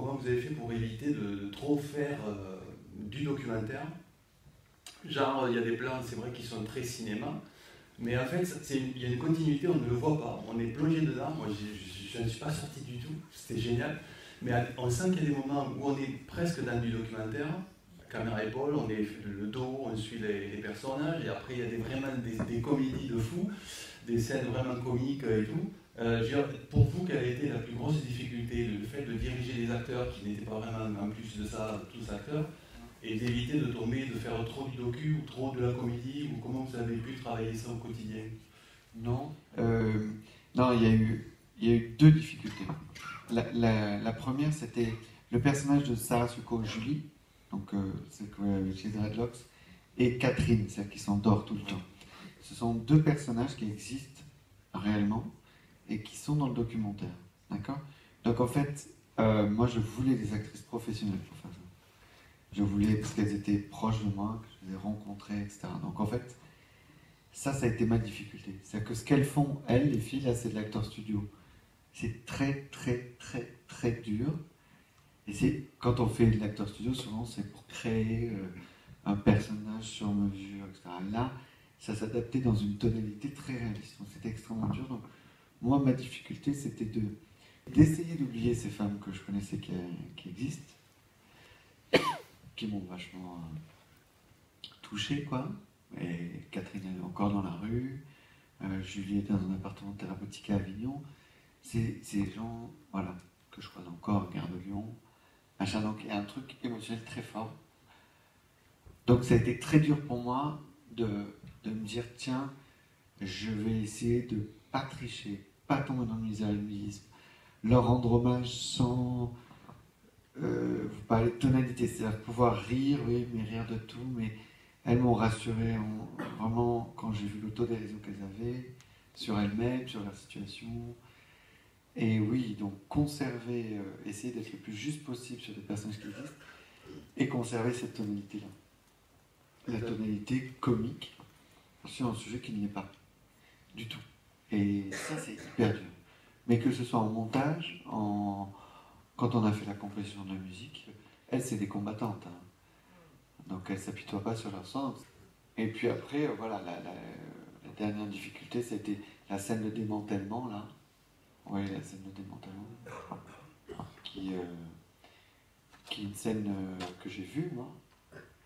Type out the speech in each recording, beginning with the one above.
comment vous avez fait pour éviter de trop faire du documentaire. Genre, il y a des plans, c'est vrai, qui sont très cinéma, mais en fait, il y a une continuité, on ne le voit pas. On est plongé dedans. Moi, je ne suis pas sorti du tout. C'était génial. Mais on sent qu'il y a des moments où on est presque dans du documentaire, caméra épaule, on est le dos, on suit les personnages, et après, il y a vraiment des comédies de fous, des scènes vraiment comiques et tout. Je veux dire, pour vous, quelle a été la plus grosse difficulté? Le fait de diriger les acteurs qui n'étaient pas vraiment, en plus de ça, tous acteurs, et d'éviter de tomber, de faire trop du docu ou trop de la comédie, ou comment vous avez pu travailler ça au quotidien? Non, non, il y a eu deux difficultés. La première, c'était le personnage de Sarah Succo, Julie, donc celle avec les dreadlocks, et Catherine, celle qui s'endort tout le temps. Ce sont deux personnages qui existent réellement et qui sont dans le documentaire, d'accord? Donc en fait, moi je voulais des actrices professionnelles pour faire ça. Je voulais, parce qu'elles étaient proches de moi, que je les ai rencontrées, etc. Donc en fait, ça a été ma difficulté. C'est-à-dire que ce qu'elles font, elles, les filles, là, c'est de l'acteur studio. C'est très, très, très, très dur. Et c'est, quand on fait de l'acteur studio, souvent, c'est pour créer un personnage sur mesure, etc. Et là, ça s'adaptait dans une tonalité très réaliste. Donc c'était extrêmement dur. Donc moi, ma difficulté, c'était d'essayer d'oublier ces femmes que je connaissais qui existent, qui m'ont vachement touché, quoi. Et Catherine, elle est encore dans la rue. Julie est dans un appartement thérapeutique à Avignon. C'est ces gens, voilà, que je croise encore, Gare de Lyon. Machin, donc il y a un truc émotionnel très fort. Donc ça a été très dur pour moi de me dire, tiens, je vais essayer de pas tricher, pas tomber dans le misérabilisme, leur rendre hommage sans vous parlez de tonalité, c'est-à-dire pouvoir rire, oui, mais rire de tout, mais elles m'ont rassuré vraiment quand j'ai vu l'autodérision qu'elles avaient sur elles-mêmes, sur leur situation. Et oui, donc conserver, essayer d'être le plus juste possible sur des personnages qui existent et conserver cette tonalité-là. La tonalité comique sur un sujet qui n'y est pas du tout. Et ça, c'est hyper dur. Mais que ce soit en montage, quand on a fait la composition de la musique, elles, c'est des combattantes. Hein. Donc, elles ne s'apitoient pas sur leur sens. Et puis après, voilà, la dernière difficulté, c'était la scène de démantèlement, là. Oui, la scène de démantèlement. Qui est une scène que j'ai vue, moi,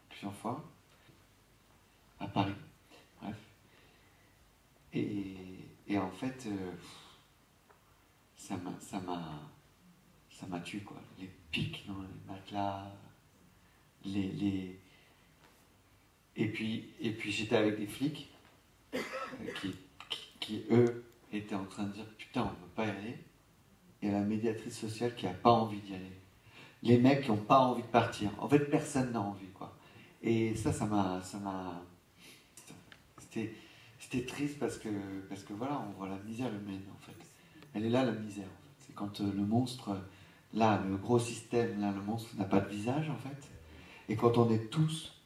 plusieurs fois, à Paris. Bref. Et en fait, ça m'a tué, quoi. Les pics dans les matelas, Et puis j'étais avec des flics qui, eux, étaient en train de dire putain, on ne peut pas y aller. Et la médiatrice sociale qui n'a pas envie d'y aller. Les mecs qui n'ont pas envie de partir. En fait, personne n'a envie, quoi. Et ça m'a. C'était triste parce que voilà, on voit la misère humaine, en fait. Elle est là, la misère. En fait. C'est quand le monstre, là, le gros système, là, le monstre n'a pas de visage, en fait. Et quand on est tous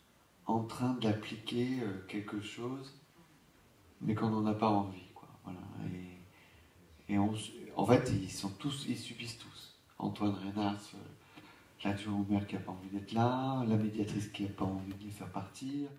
en train d'appliquer quelque chose, mais qu'on n'en a pas envie, quoi. Voilà. En fait, ils subissent tous. Antoine Reynard, l'adjoint au maire qui n'a pas envie d'être là, la médiatrice qui n'a pas envie de les faire partir.